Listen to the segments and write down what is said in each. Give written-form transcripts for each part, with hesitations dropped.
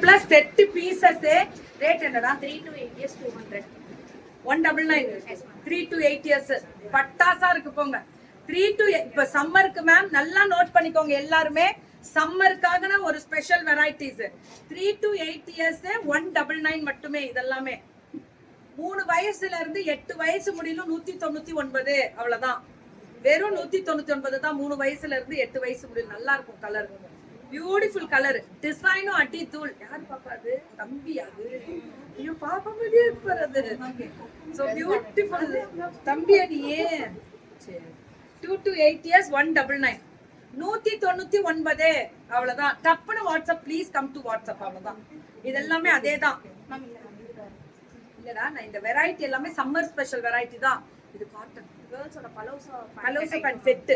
plus set pieces rate என்னடா 3 to 8 years 200 199 3 to 8 years பட்டாசா இருக்கு போங்க 3 to இப்ப சம்மருக்கு மேம் நல்லா நோட் பண்ணிக்கோங்க எல்லாருமே சம்மருக்காக ஒரு ஸ்பெஷல் வெரைட்டிஸ் 3 to 8 years 199 மட்டுமே இதெல்லாமே 3 வயசுல இருந்து 8 வயசு முடியலும் 199 அவ்வளவுதான் வெறும் 199 தான் 3 வயசுல இருந்து 8 வயசு முடியலும் நல்லா இருக்கும் கலர் பியூட்டிஃபுல் கலர் டிசைனும் அடி தூள் யார் பாப்பாது தம்பி அது ஐயோ பாப்பா மாதிரியே இருப்பாரு சோ பியூட்டிஃபுல் தம்பி அடியே சரி 2 to 8 years 199 199 அவ்வளவுதான் டப்புனு WhatsApp please come to WhatsApp அவ்வளவுதான் இதெல்லாமே அதேதான் இல்லடா நான் இந்த வெரைட்டி எல்லாமே சம்மர் ஸ்பெஷல் வெரைட்டி தான் இது காட்டன் கேர்ள்ஸோட palazzo pant set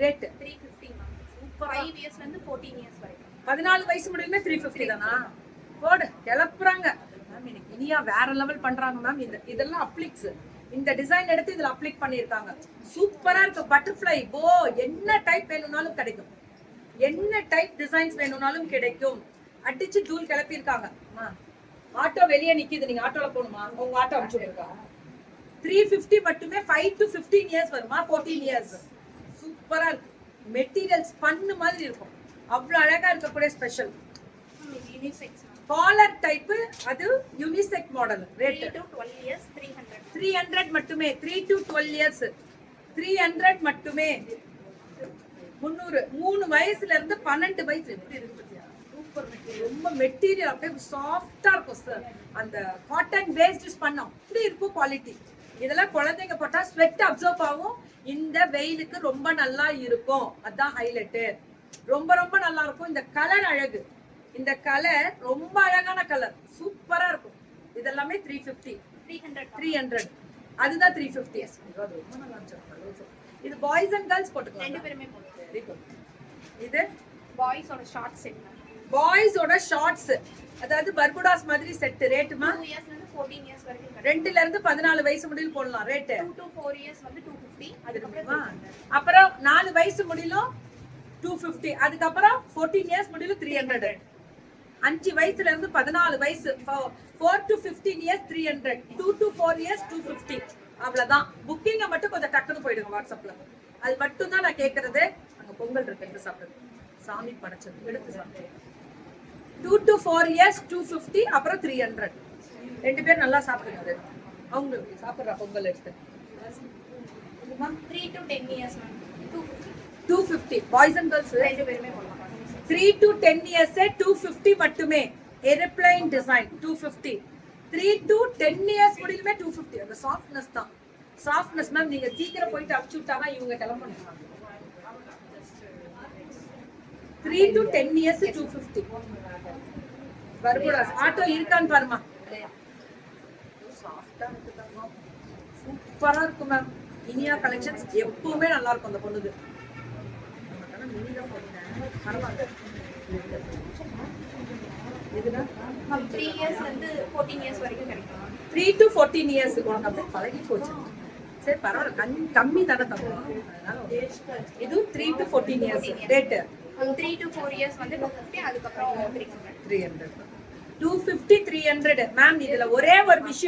rate 350 super 5 இயர்ஸ்ல இருந்து 14 இயர்ஸ் வரைக்கும் 14 வயசு முடியுமே 350 தானா போடு கிளப்புறாங்க மேம் இன்னைக்கு இனியா வேற லெவல் பண்றாங்க மேம் இதெல்லாம் அப்ளிக்ஸ் இந்த டிசைன் எடுத்து இதுல அப்ளிக் பண்ணிருக்காங்க சூப்பரா இருக்கு பட்டர்ஃப்ளை போ என்ன டைப் வேணும்னாலும் கிடைக்கும் என்ன டைப் டிசைன்ஸ் வேணும்னாலும் கிடைக்கும் அடிச்சு தூள் கிளப்பி இருக்காங்க ஆட்டோ வெளியே நிக்குது நீங்க ஆட்டோல போணுமா உங்க ஆட்டோ அனுப்பிச்சுடுங்க 350 மட்டுமே 5 to 15 இயர்ஸ் வருமா 14 இயர்ஸ் சூப்பரா இருக்கு மெட்டீரியல்ஸ் பண்ணு மாதிரி இருக்கும் அவ்வளவு அழகா இருக்கக்கூடிய ஸ்பெஷல் யூனிசெக்ஸ் காலர் டைப் அது unisex model rate 3 to 12 years 300 300 மட்டுமே 3 to 12 இயர்ஸ் 300 மட்டுமே 300 3 வயசுல இருந்து 12 வயசு எப்படி இருக்கு சூப்பர் மெட்டீரியல் ரொம்ப மெட்டீரியல் அப்படியே சாஃப்டா இருக்கும் சார் அந்த காட்டன் பேஸ்ட் யூஸ் பண்ணா அப்படி இருக்கும் குவாலிட்டி இதெல்லாம் குழந்தைங்க போட்டா ஸ்வெட் அப்சர்வ் ஆகும் இந்த வெயிலுக்கு ரொம்ப நல்லா இருக்கும் அதான் ஹைலைட் ரொம்ப ரொம்ப நல்லா இருக்கும் இந்த கலர் அழகு இந்த கலர் ரொம்ப அழகான கலர் சூப்பரா இருக்கும் இதெல்லாமே 300 அதுதான் 350 ரொம்ப நல்லா இருந்துச்சு இது பாய்ஸ் அண்ட் கேர்ள்ஸ் போட்டுக்கலாம் ரெண்டு பேருமே போடுங்க வெரி குட் இது பாய்ஸோட ஷார்ட் செட் பாய்ஸோட ஷார்ட்ஸ் அதாவது பர்புடாஸ் மாதிரி செட் ரேட்டுமா 2 இயர்ஸ்ல இருந்து 14 இயர்ஸ் வரைக்கும் 2ல இருந்து 14 வயசு முடியல போடலாம் ரேட் 2 to 4 இயர்ஸ் வந்து 250 அதுக்கப்புறம் அப்புறம் 4 வயசு முடியலும் 250 அதுக்கப்புறம் 14 இயர்ஸ் முடியலும் 300 5 வயசுல இருந்து 14 வயசு 4 to 15 இயர்ஸ் 300 2 to 4 இயர்ஸ் 250 அவ்வளவுதான் புக்கிங்க மட்டும் கொஞ்சம் டக்குன்னு போயிடுங்க வாட்ஸ்அப்ல அது மட்டும் தான் நான் கேக்குறது அங்க பொங்கல் இருக்கு எடுத்து சாப்பிடுறது சாமி படைச்சது எடுத்து சாப்பிடுறது 2 to 4 இயர்ஸ் 250 அப்புறம் 300 ரெண்டு பேர் நல்லா சாப்பிடுங்க அவங்களுக்கு சாப்பிடுற பொங்கல் எடுத்து 3 to 10 years 250 boys and girls ரெண்டு பேருமே போடலாம் 3 to 10 years 250 மட்டுமே ஏரோப்ளேன் டிசைன் 250 3 to 10 years முடியுமே 250 அந்த சாஃப்ட்னஸ் தான் சாஃப்ட்னஸ் மேம் நீங்க சீக்கிரம் போயிட்டு அடிச்சு விட்டாங்க இவங்க கிளம்பணும் 3 to 10 years 250 பர்புடாஸ் ஆட்டோ இருக்கான்னு பாருமா சாஃப்ட்டா இருக்குதாங்க சூப்பரா இருக்கு மேம் இனியா கலெக்ஷன்ஸ் எப்பவுமே நல்லா இருக்கும் அந்த பொண்ணுது மேம் 3 இயர்ஸ்ல இருந்து 14 இயர்ஸ் வரைக்கும் கிடைக்கும் 3 to 14 இயர்ஸ் உனக்கு அப்படியே பழகி போச்சு சரி பரவாயில்ல கம்மி தானே தருவோம் இது 3 to 14 years rate 3 to 4 years வந்து 250 அதுக்கப்புறம் 300 250 300 மேம் இதுல ஒரே ஒரு விஷயம்